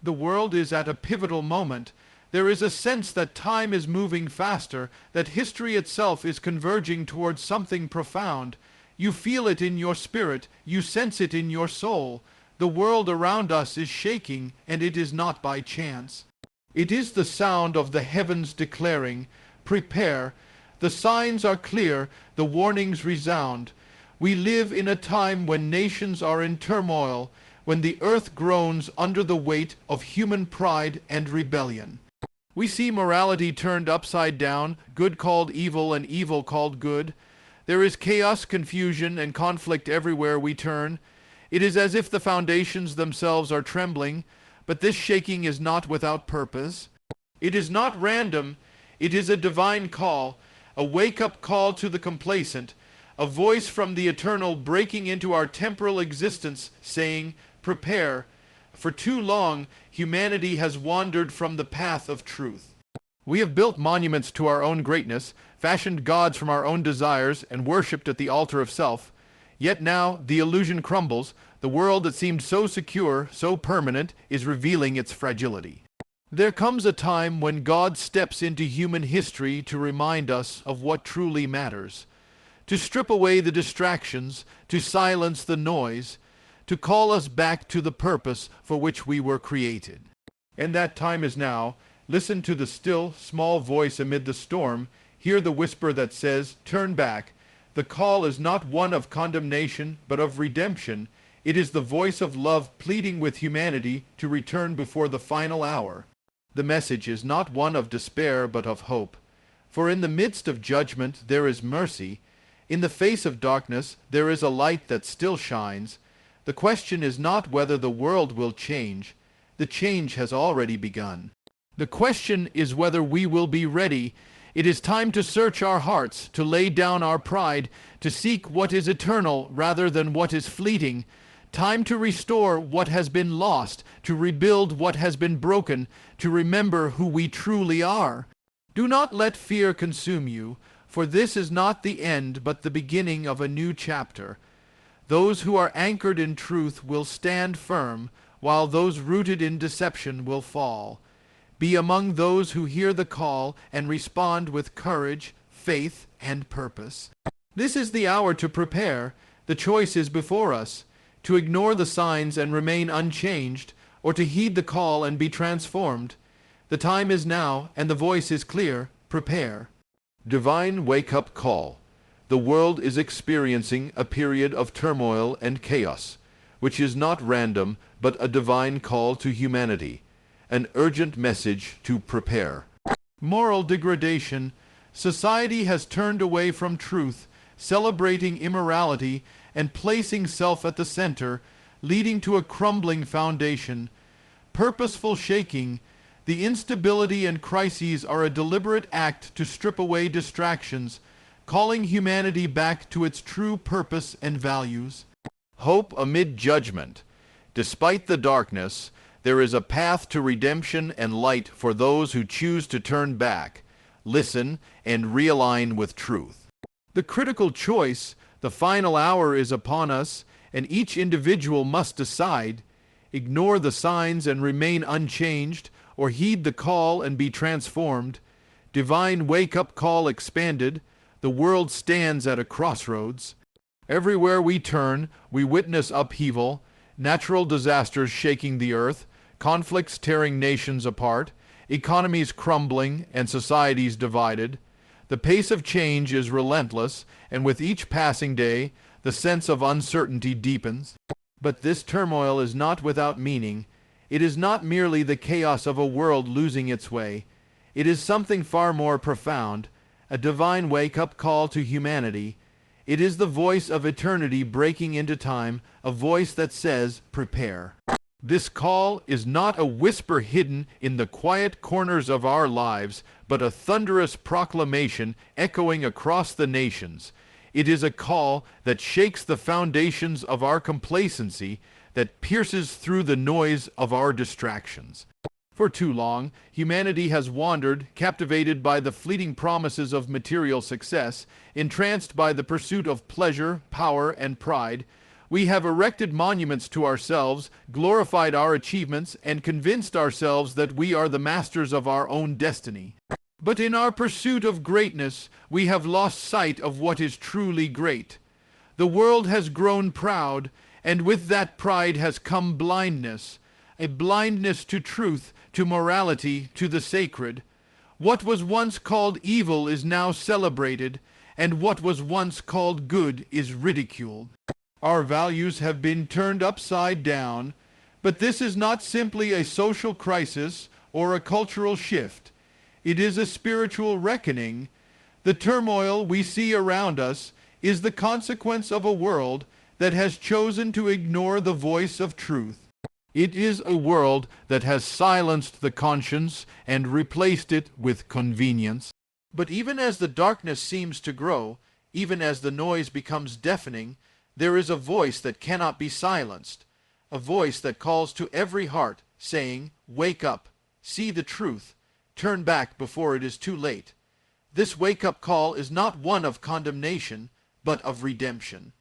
The world is at a pivotal moment. There is a sense that time is moving faster, that history itself is converging towards something profound. You feel it in your spirit, you sense it in your soul. The world around us is shaking, and it is not by chance. It is the sound of the heavens declaring, "Prepare." The signs are clear, the warnings resound. We live in a time when nations are in turmoil, when the earth groans under the weight of human pride and rebellion. We see morality turned upside down, good called evil and evil called good. There is chaos, confusion, and conflict everywhere we turn. It is as if the foundations themselves are trembling, but this shaking is not without purpose. It is not random, it is a divine call, a wake-up call to the complacent, a voice from the eternal breaking into our temporal existence, saying, "Prepare." For too long, humanity has wandered from the path of truth. We have built monuments to our own greatness, fashioned gods from our own desires, and worshipped at the altar of self. Yet now the illusion crumbles. The world that seemed so secure, so permanent, is revealing its fragility. There comes a time when God steps into human history to remind us of what truly matters, to strip away the distractions, to silence the noise, to call us back to the purpose for which we were created. And that time is now. Listen to the still, small voice amid the storm. Hear the whisper that says, "Turn back." The call is not one of condemnation, but of redemption. It is the voice of love pleading with humanity to return before the final hour. The message is not one of despair, but of hope. For in the midst of judgment there is mercy. In the face of darkness there is a light that still shines. The question is not whether the world will change. The change has already begun. The question is whether we will be ready. It is time to search our hearts, to lay down our pride, to seek what is eternal rather than what is fleeting. Time to restore what has been lost, to rebuild what has been broken, to remember who we truly are. Do not let fear consume you, for this is not the end but the beginning of a new chapter. Those who are anchored in truth will stand firm, while those rooted in deception will fall. Be among those who hear the call and respond with courage, faith, and purpose. This is the hour to prepare. The choice is before us, to ignore the signs and remain unchanged, or to heed the call and be transformed. The time is now, and the voice is clear. Prepare. Divine wake-up call. The world is experiencing a period of turmoil and chaos, which is not random, but a divine call to humanity, an urgent message to prepare. Moral degradation. Society has turned away from truth, celebrating immorality and placing self at the center, leading to a crumbling foundation. Purposeful shaking. The instability and crises are a deliberate act to strip away distractions, calling humanity back to its true purpose and values. Hope amid judgment. Despite the darkness, there is a path to redemption and light for those who choose to turn back, listen, and realign with truth. The critical choice, the final hour is upon us, and each individual must decide: ignore the signs and remain unchanged, or heed the call and be transformed. Divine wake-up call expanded. The world stands at a crossroads. Everywhere we turn, we witness upheaval, natural disasters shaking the earth, conflicts tearing nations apart, economies crumbling, and societies divided. The pace of change is relentless, and with each passing day, the sense of uncertainty deepens. But this turmoil is not without meaning. It is not merely the chaos of a world losing its way. It is something far more profound, a divine wake-up call to humanity. It is the voice of eternity breaking into time, a voice that says, "Prepare." This call is not a whisper hidden in the quiet corners of our lives, but a thunderous proclamation echoing across the nations. It is a call that shakes the foundations of our complacency, that pierces through the noise of our distractions. For too long, humanity has wandered, captivated by the fleeting promises of material success, entranced by the pursuit of pleasure, power, and pride. We have erected monuments to ourselves, glorified our achievements, and convinced ourselves that we are the masters of our own destiny. But in our pursuit of greatness, we have lost sight of what is truly great. The world has grown proud, and with that pride has come blindness, a blindness to truth, to morality, to the sacred. What was once called evil is now celebrated, and what was once called good is ridiculed. Our values have been turned upside down, but this is not simply a social crisis or a cultural shift. It is a spiritual reckoning. The turmoil we see around us is the consequence of a world that has chosen to ignore the voice of truth. It is a world that has silenced the conscience and replaced it with convenience. But even as the darkness seems to grow, even as the noise becomes deafening, there is a voice that cannot be silenced, a voice that calls to every heart, saying, "Wake up, see the truth, turn back before it is too late." This wake-up call is not one of condemnation, but of redemption.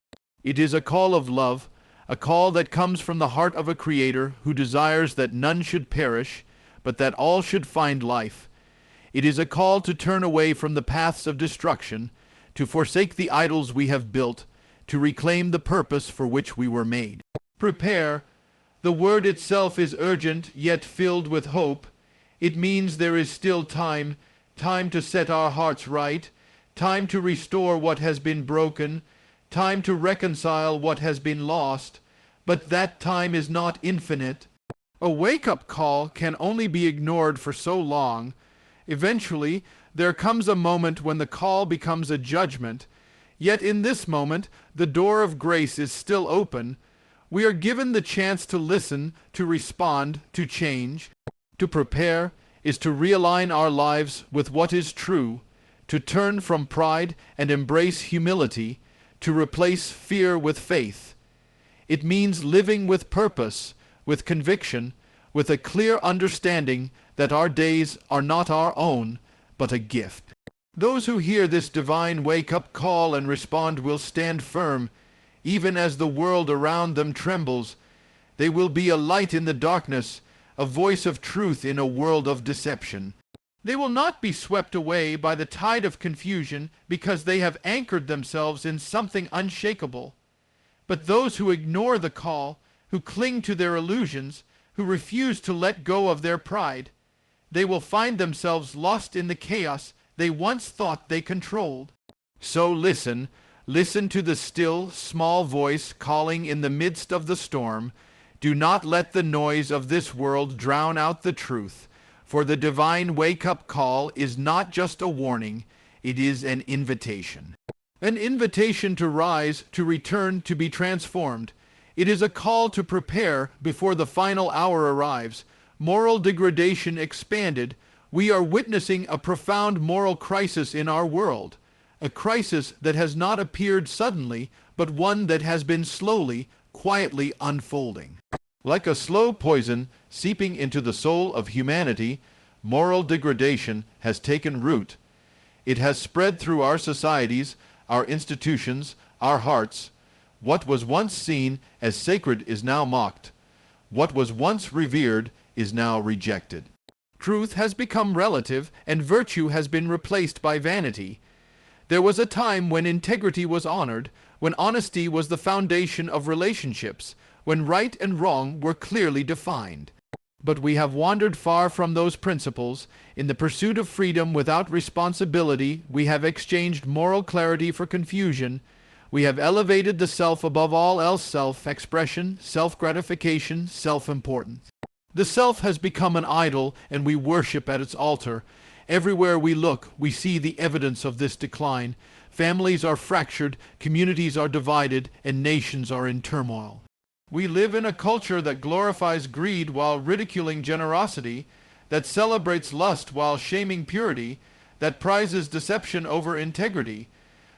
It is a call of love, a call that comes from the heart of a Creator who desires that none should perish, but that all should find life. It is a call to turn away from the paths of destruction, to forsake the idols we have built, to reclaim the purpose for which we were made. Prepare. The word itself is urgent, yet filled with hope. It means there is still time, time to set our hearts right, time to restore what has been broken, time to reconcile what has been lost, but that time is not infinite. A wake-up call can only be ignored for so long. Eventually, there comes a moment when the call becomes a judgment. Yet in this moment, the door of grace is still open. We are given the chance to listen, to respond, to change. To prepare is to realign our lives with what is true, to turn from pride and embrace humility, to replace fear with faith. It means living with purpose, with conviction, with a clear understanding that our days are not our own, but a gift. Those who hear this divine wake-up call and respond will stand firm, even as the world around them trembles. They will be a light in the darkness, a voice of truth in a world of deception. They will not be swept away by the tide of confusion because they have anchored themselves in something unshakable. But those who ignore the call, who cling to their illusions, who refuse to let go of their pride, they will find themselves lost in the chaos they once thought they controlled. So listen to the still, small voice calling in the midst of the storm. Do not let the noise of this world drown out the truth, for the divine wake-up call is not just a warning, it is an invitation. An invitation to rise, to return, to be transformed. It is a call to prepare before the final hour arrives. Moral degradation expanded. We are witnessing a profound moral crisis in our world, a crisis that has not appeared suddenly, but one that has been slowly, quietly unfolding. Like a slow poison seeping into the soul of humanity, moral degradation has taken root. It has spread through our societies, our institutions, our hearts. What was once seen as sacred is now mocked. What was once revered is now rejected. Truth has become relative, and virtue has been replaced by vanity. There was a time when integrity was honored, when honesty was the foundation of relationships, when right and wrong were clearly defined. But we have wandered far from those principles. In the pursuit of freedom without responsibility, we have exchanged moral clarity for confusion. We have elevated the self above all else, self-expression, self-gratification, self-importance. The self has become an idol, and we worship at its altar. Everywhere we look, we see the evidence of this decline. Families are fractured, communities are divided, and nations are in turmoil. We live in a culture that glorifies greed while ridiculing generosity, that celebrates lust while shaming purity, that prizes deception over integrity.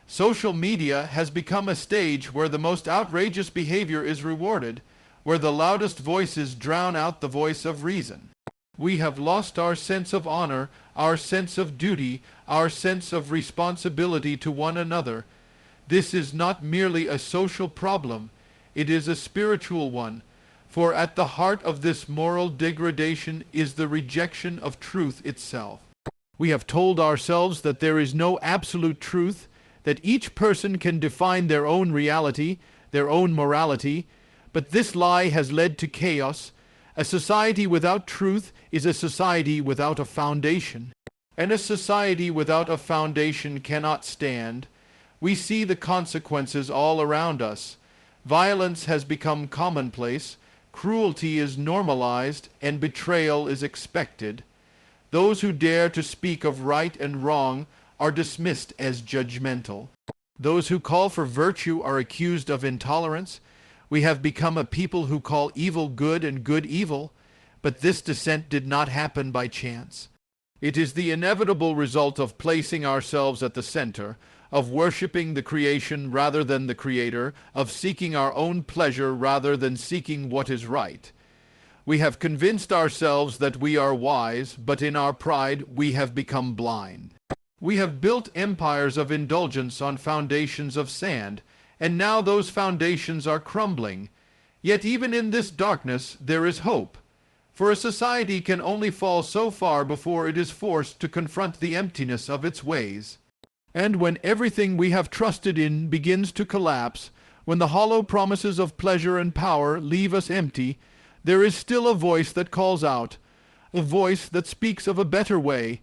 Social media has become a stage where the most outrageous behavior is rewarded, where the loudest voices drown out the voice of reason. We have lost our sense of honor, our sense of duty, our sense of responsibility to one another. This is not merely a social problem. It is a spiritual one, for at the heart of this moral degradation is the rejection of truth itself. We have told ourselves that there is no absolute truth, that each person can define their own reality, their own morality, but this lie has led to chaos. A society without truth is a society without a foundation, and a society without a foundation cannot stand. We see the consequences all around us. Violence has become commonplace, cruelty is normalized, and betrayal is expected. Those who dare to speak of right and wrong are dismissed as judgmental. Those who call for virtue are accused of intolerance. We have become a people who call evil good and good evil, but this descent did not happen by chance. It is the inevitable result of placing ourselves at the center, of worshiping the creation rather than the Creator, of seeking our own pleasure rather than seeking what is right. We have convinced ourselves that we are wise, but in our pride we have become blind. We have built empires of indulgence on foundations of sand, and now those foundations are crumbling. Yet even in this darkness there is hope, for a society can only fall so far before it is forced to confront the emptiness of its ways. And when everything we have trusted in begins to collapse, when the hollow promises of pleasure and power leave us empty, there is still a voice that calls out, a voice that speaks of a better way,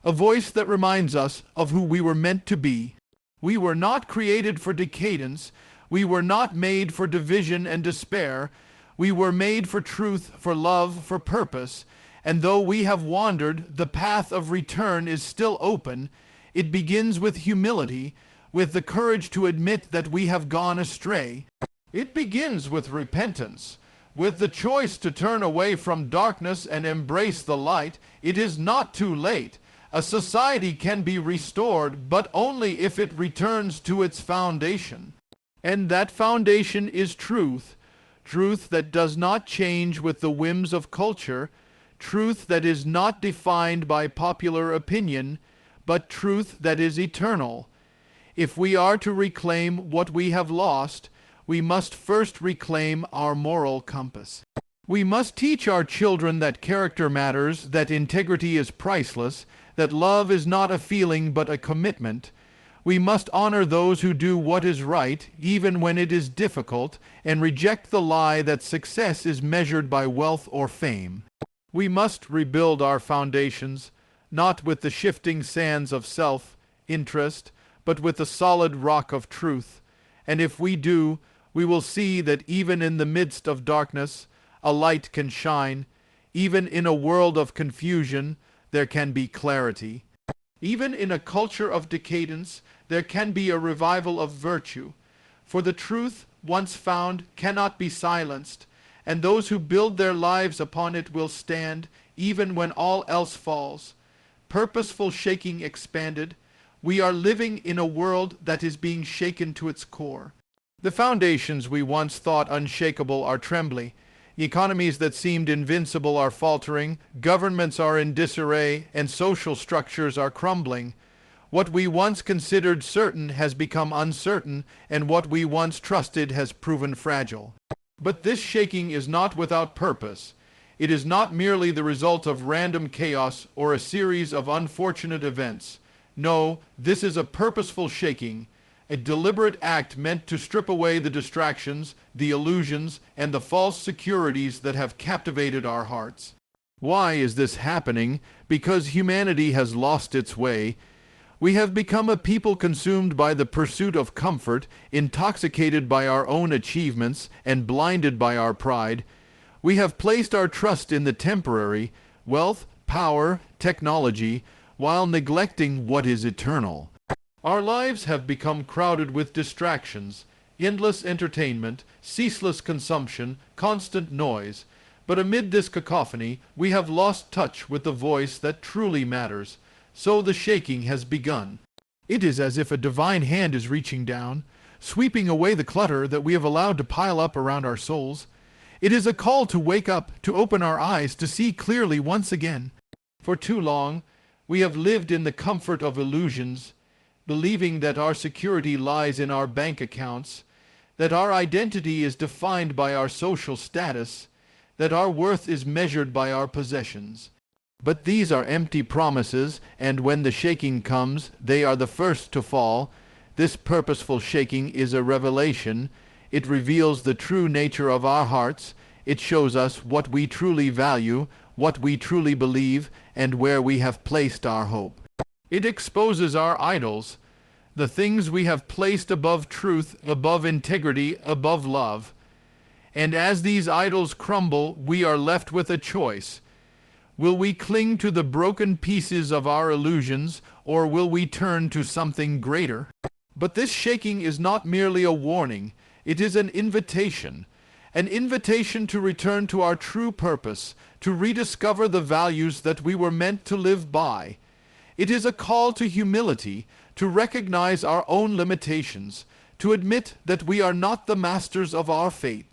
a voice that reminds us of who we were meant to be. We were not created for decadence. We were not made for division and despair. We were made for truth, for love, for purpose. And though we have wandered, the path of return is still open. It begins with humility, with the courage to admit that we have gone astray. It begins with repentance, with the choice to turn away from darkness and embrace the light. It is not too late. A society can be restored, but only if it returns to its foundation. And that foundation is truth, truth that does not change with the whims of culture, truth that is not defined by popular opinion, but truth that is eternal. If we are to reclaim what we have lost, we must first reclaim our moral compass. We must teach our children that character matters, that integrity is priceless, that love is not a feeling but a commitment. We must honor those who do what is right, even when it is difficult, and reject the lie that success is measured by wealth or fame. We must rebuild our foundations, not with the shifting sands of self-interest, but with the solid rock of truth. And if we do, we will see that even in the midst of darkness, a light can shine. Even in a world of confusion, there can be clarity. Even in a culture of decadence, there can be a revival of virtue. For the truth, once found, cannot be silenced, and those who build their lives upon it will stand, even when all else falls. Purposeful shaking expanded. We are living in a world that is being shaken to its core. The foundations we once thought unshakable are trembling. Economies that seemed invincible are faltering, governments are in disarray, and social structures are crumbling. What we once considered certain has become uncertain, and what we once trusted has proven fragile. But this shaking is not without purpose. It is not merely the result of random chaos or a series of unfortunate events. No, this is a purposeful shaking, a deliberate act meant to strip away the distractions, the illusions, and the false securities that have captivated our hearts. Why is this happening? Because humanity has lost its way. We have become a people consumed by the pursuit of comfort, intoxicated by our own achievements, and blinded by our pride. We have placed our trust in the temporary, wealth, power, technology, while neglecting what is eternal. Our lives have become crowded with distractions, endless entertainment, ceaseless consumption, constant noise. But amid this cacophony, we have lost touch with the voice that truly matters. So the shaking has begun. It is as if a divine hand is reaching down, sweeping away the clutter that we have allowed to pile up around our souls. It is a call to wake up, to open our eyes, to see clearly once again. For too long, we have lived in the comfort of illusions, believing that our security lies in our bank accounts, that our identity is defined by our social status, that our worth is measured by our possessions. But these are empty promises, and when the shaking comes, they are the first to fall. This purposeful shaking is a revelation. It reveals the true nature of our hearts. It shows us what we truly value, what we truly believe, and where we have placed our hope. It exposes our idols, the things we have placed above truth, above integrity, above love. And as these idols crumble, we are left with a choice. Will we cling to the broken pieces of our illusions, or will we turn to something greater? But this shaking is not merely a warning. It is an invitation to return to our true purpose, to rediscover the values that we were meant to live by. It is a call to humility, to recognize our own limitations, to admit that we are not the masters of our fate.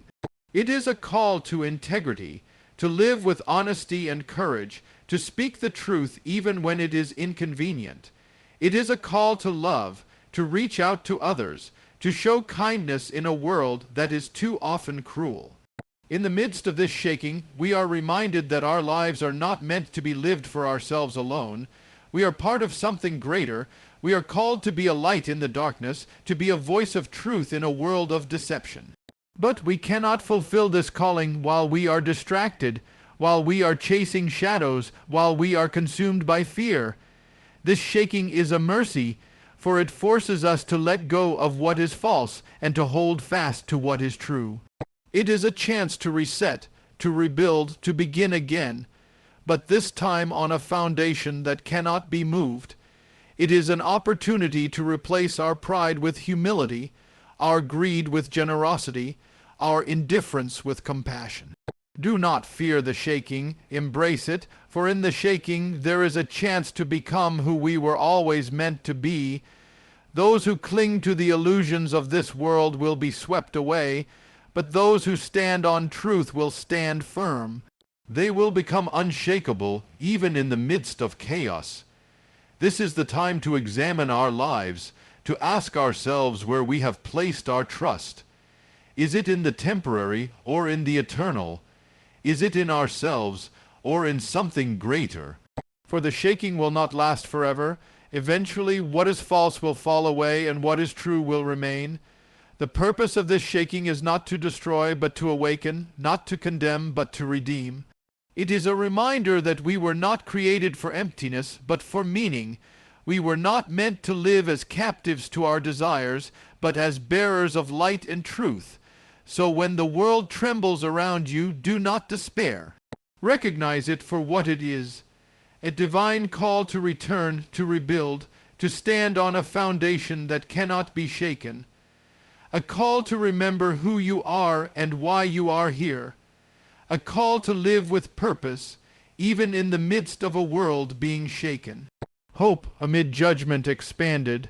It is a call to integrity, to live with honesty and courage, to speak the truth even when it is inconvenient. It is a call to love, to reach out to others, to show kindness in a world that is too often cruel. In the midst of this shaking, we are reminded that our lives are not meant to be lived for ourselves alone. We are part of something greater. We are called to be a light in the darkness, to be a voice of truth in a world of deception. But we cannot fulfill this calling while we are distracted, while we are chasing shadows, while we are consumed by fear. This shaking is a mercy, for it forces us to let go of what is false and to hold fast to what is true. It is a chance to reset, to rebuild, to begin again, but this time on a foundation that cannot be moved. It is an opportunity to replace our pride with humility, our greed with generosity, our indifference with compassion. Do not fear the shaking, embrace it, for in the shaking there is a chance to become who we were always meant to be. Those who cling to the illusions of this world will be swept away, but those who stand on truth will stand firm. They will become unshakable even in the midst of chaos. This is the time to examine our lives, to ask ourselves where we have placed our trust. Is it in the temporary or in the eternal? Is it in ourselves or in something greater? For the shaking will not last forever. Eventually, what is false will fall away and what is true will remain. The purpose of this shaking is not to destroy but to awaken, not to condemn but to redeem. It is a reminder that we were not created for emptiness but for meaning. We were not meant to live as captives to our desires, but as bearers of light and truth. So when the world trembles around you, do not despair. Recognize it for what it is, a divine call to return, to rebuild, to stand on a foundation that cannot be shaken. A call to remember who you are and why you are here. A call to live with purpose, even in the midst of a world being shaken. Hope amid judgment expanded.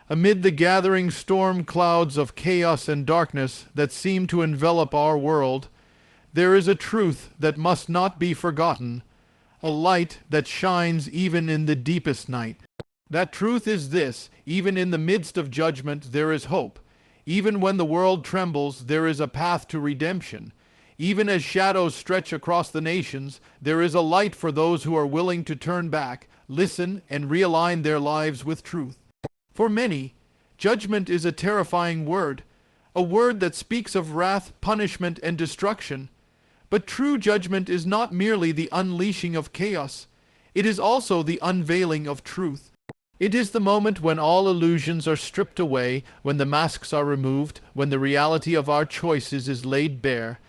Amid the gathering storm clouds of chaos and darkness that seem to envelop our world, there is a truth that must not be forgotten, a light that shines even in the deepest night. That truth is this: even in the midst of judgment there is hope. Even when the world trembles, there is a path to redemption. Even as shadows stretch across the nations, there is a light for those who are willing to turn back, listen, and realign their lives with truth. For many, judgment is a terrifying word, a word that speaks of wrath, punishment, and destruction. But true judgment is not merely the unleashing of chaos. It is also the unveiling of truth. It is the moment when all illusions are stripped away, when the masks are removed, when the reality of our choices is laid bare.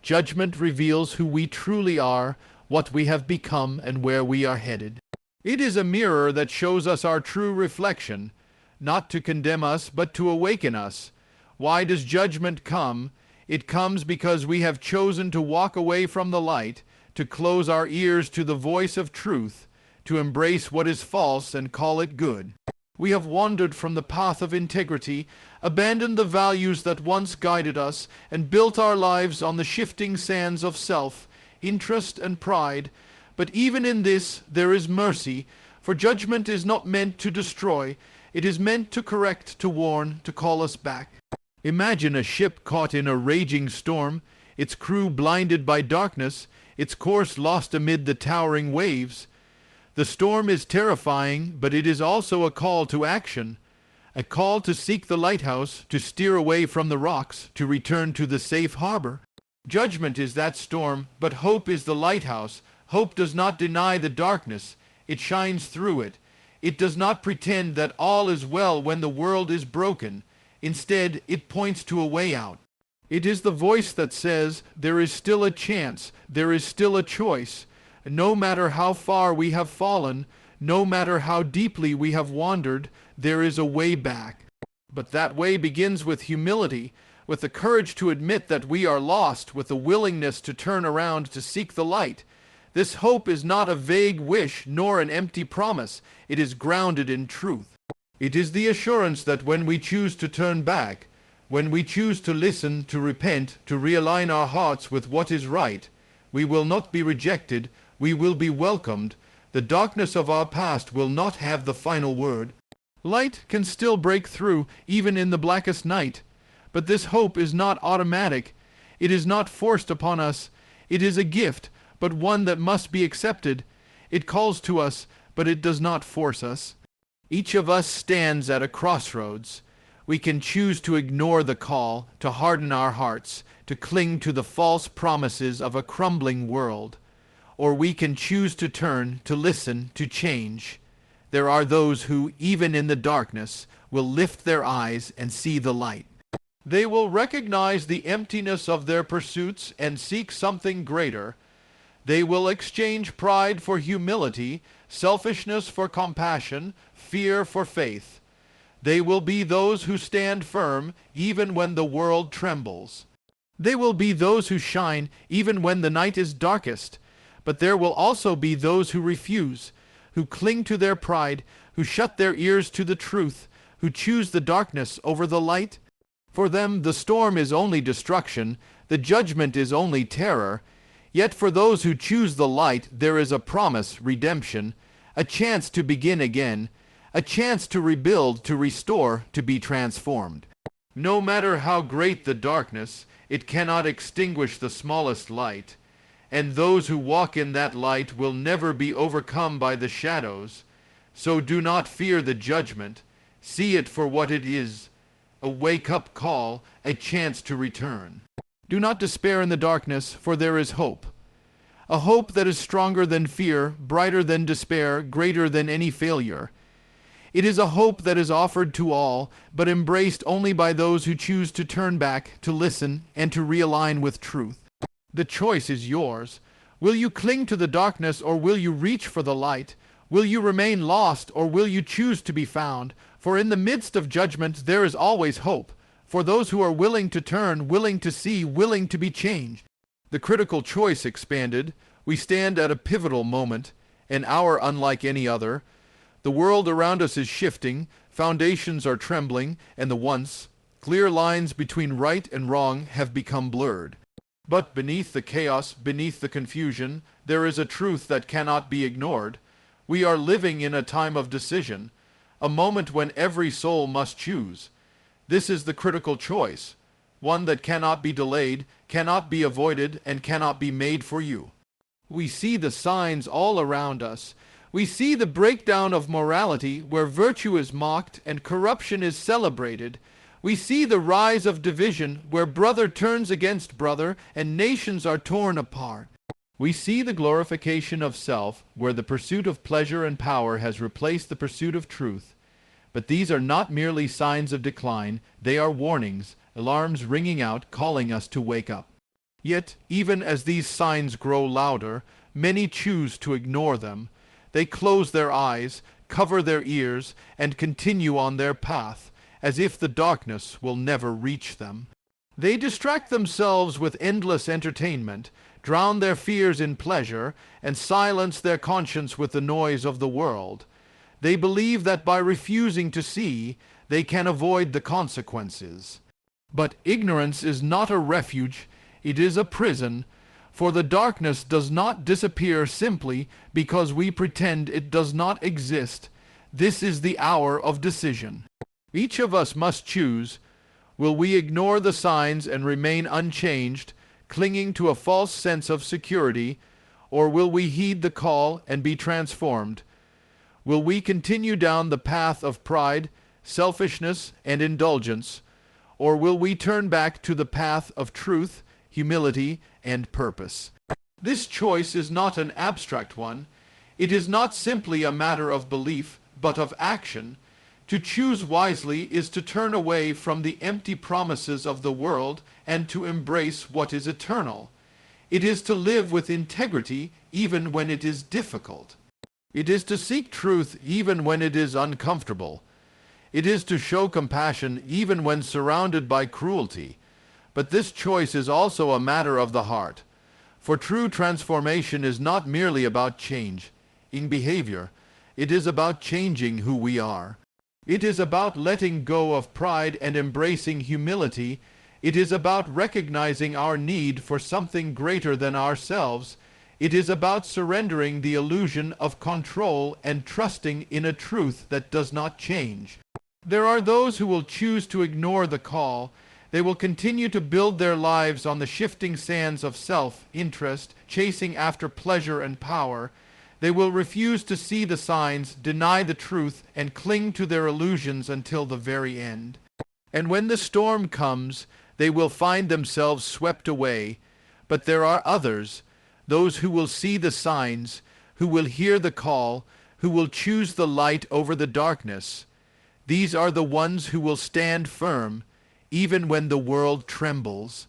Judgment reveals who we truly are, what we have become, and where we are headed. It is a mirror that shows us our true reflection, not to condemn us, but to awaken us. Why does judgment come? It comes because we have chosen to walk away from the light, to close our ears to the voice of truth, to embrace what is false and call it good. We have wandered from the path of integrity, abandoned the values that once guided us, and built our lives on the shifting sands of self, interest, and pride. But even in this there is mercy, for judgment is not meant to destroy. It is meant to correct, to warn, to call us back. Imagine a ship caught in a raging storm, its crew blinded by darkness, its course lost amid the towering waves. The storm is terrifying, but it is also a call to action, a call to seek the lighthouse, to steer away from the rocks, to return to the safe harbor. Judgment is that storm, but hope is the lighthouse. Hope does not deny the darkness. It shines through it. It does not pretend that all is well when the world is broken. Instead, it points to a way out. It is the voice that says, there is still a chance, there is still a choice. No matter how far we have fallen, no matter how deeply we have wandered, there is a way back. But that way begins with humility, with the courage to admit that we are lost, with the willingness to turn around to seek the light. This hope is not a vague wish nor an empty promise. It is grounded in truth. It is the assurance that when we choose to turn back, when we choose to listen, to repent, to realign our hearts with what is right, we will not be rejected, we will be welcomed. The darkness of our past will not have the final word. Light can still break through, even in the blackest night. But this hope is not automatic. It is not forced upon us. It is a gift, but one that must be accepted. It calls to us, but it does not force us. Each of us stands at a crossroads. We can choose to ignore the call, to harden our hearts, to cling to the false promises of a crumbling world. Or we can choose to turn, to listen, to change. There are those who, even in the darkness, will lift their eyes and see the light. They will recognize the emptiness of their pursuits and seek something greater. They will exchange pride for humility, selfishness for compassion, fear for faith. They will be those who stand firm even when the world trembles. They will be those who shine even when the night is darkest. But there will also be those who refuse, who cling to their pride, who shut their ears to the truth, who choose the darkness over the light. For them the storm is only destruction, the judgment is only terror. Yet for those who choose the light there is a promise, redemption, a chance to begin again, a chance to rebuild, to restore, to be transformed. No matter how great the darkness, it cannot extinguish the smallest light. And those who walk in that light will never be overcome by the shadows. So do not fear the judgment. See it for what it is, a wake-up call, a chance to return. Do not despair in the darkness, for there is hope. A hope that is stronger than fear, brighter than despair, greater than any failure. It is a hope that is offered to all, but embraced only by those who choose to turn back, to listen, and to realign with truth. The choice is yours. Will you cling to the darkness, or will you reach for the light? Will you remain lost, or will you choose to be found? For in the midst of judgment there is always hope, for those who are willing to turn, willing to see, willing to be changed. The critical choice expanded. We stand at a pivotal moment, an hour unlike any other. The world around us is shifting, foundations are trembling, and the once clear lines between right and wrong have become blurred. But beneath the chaos, beneath the confusion, there is a truth that cannot be ignored. We are living in a time of decision, a moment when every soul must choose. This is the critical choice, one that cannot be delayed, cannot be avoided, and cannot be made for you. We see the signs all around us. We see the breakdown of morality where virtue is mocked and corruption is celebrated. We see the rise of division where brother turns against brother and nations are torn apart. We see the glorification of self where the pursuit of pleasure and power has replaced the pursuit of truth. But these are not merely signs of decline, they are warnings, alarms ringing out, calling us to wake up. Yet, even as these signs grow louder, many choose to ignore them. They close their eyes, cover their ears, and continue on their path, as if the darkness will never reach them. They distract themselves with endless entertainment, drown their fears in pleasure, and silence their conscience with the noise of the world. They believe that by refusing to see, they can avoid the consequences. But ignorance is not a refuge, it is a prison, for the darkness does not disappear simply because we pretend it does not exist. This is the hour of decision. Each of us must choose. Will we ignore the signs and remain unchanged, clinging to a false sense of security, or will we heed the call and be transformed? Will we continue down the path of pride, selfishness, and indulgence, or will we turn back to the path of truth, humility, and purpose? This choice is not an abstract one. It is not simply a matter of belief, but of action. To choose wisely is to turn away from the empty promises of the world and to embrace what is eternal. It is to live with integrity even when it is difficult. It is to seek truth even when it is uncomfortable. It is to show compassion even when surrounded by cruelty. But this choice is also a matter of the heart. For true transformation is not merely about change in behavior. It is about changing who we are. It is about letting go of pride and embracing humility. It is about recognizing our need for something greater than ourselves. It is about surrendering the illusion of control and trusting in a truth that does not change. There are those who will choose to ignore the call. They will continue to build their lives on the shifting sands of self-interest, chasing after pleasure and power. They will refuse to see the signs, deny the truth, and cling to their illusions until the very end. And when the storm comes, they will find themselves swept away. But there are others, those who will see the signs, who will hear the call, who will choose the light over the darkness. These are the ones who will stand firm, even when the world trembles.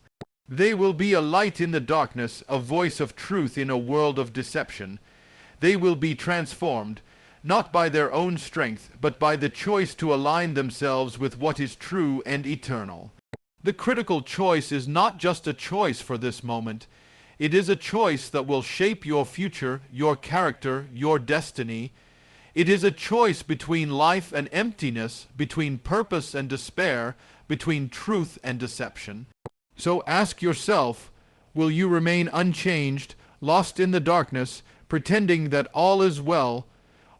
They will be a light in the darkness, a voice of truth in a world of deception. They will be transformed, not by their own strength, but by the choice to align themselves with what is true and eternal. The critical choice is not just a choice for this moment. It is a choice that will shape your future, your character, your destiny. It is a choice between life and emptiness, between purpose and despair, between truth and deception. So ask yourself, will you remain unchanged, lost in the darkness, pretending that all is well,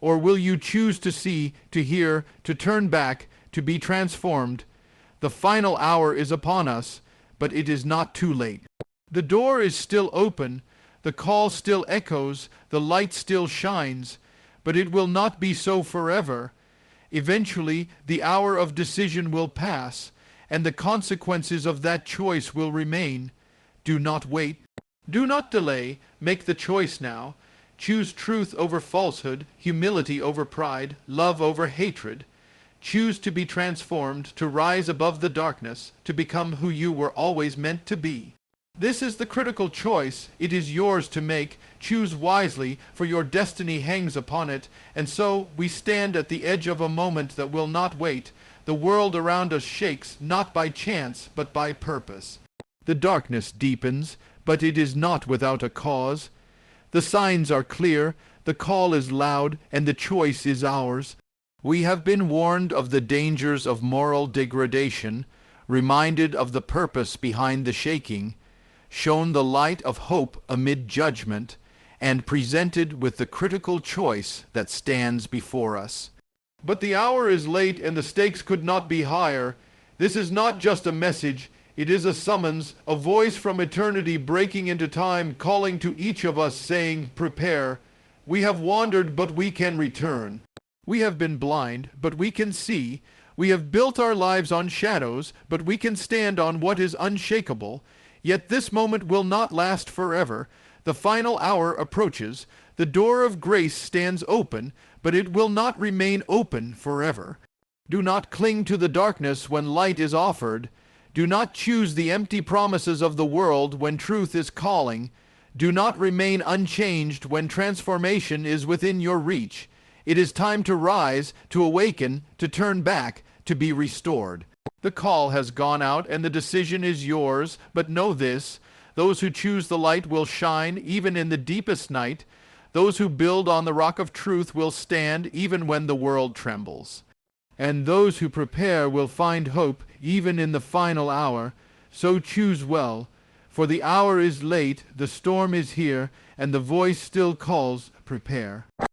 or will you choose to see, to hear, to turn back, to be transformed? The final hour is upon us, but it is not too late. The door is still open, the call still echoes, the light still shines, but it will not be so forever. Eventually, the hour of decision will pass, and the consequences of that choice will remain. Do not wait. Do not delay. Make the choice now. Choose truth over falsehood, humility over pride, love over hatred. Choose to be transformed, to rise above the darkness, to become who you were always meant to be. This is the critical choice. It is yours to make. Choose wisely, for your destiny hangs upon it. And so we stand at the edge of a moment that will not wait. The world around us shakes, not by chance, but by purpose. The darkness deepens, but it is not without a cause. The signs are clear, the call is loud, and the choice is ours. We have been warned of the dangers of moral degradation, reminded of the purpose behind the shaking, shown the light of hope amid judgment, and presented with the critical choice that stands before us. But the hour is late and the stakes could not be higher. This is not just a message, it is a summons, a voice from eternity breaking into time, calling to each of us, saying, "Prepare. We have wandered, but we can return. We have been blind, but we can see. We have built our lives on shadows, but we can stand on what is unshakable. Yet this moment will not last forever. The final hour approaches. The door of grace stands open, but it will not remain open forever. Do not cling to the darkness when light is offered. Do not choose the empty promises of the world when truth is calling. Do not remain unchanged when transformation is within your reach. It is time to rise, to awaken, to turn back, to be restored. The call has gone out and the decision is yours, but know this: those who choose the light will shine even in the deepest night. Those who build on the rock of truth will stand even when the world trembles. And those who prepare will find hope even in the final hour. So choose well, for the hour is late, the storm is here, and the voice still calls, "Prepare."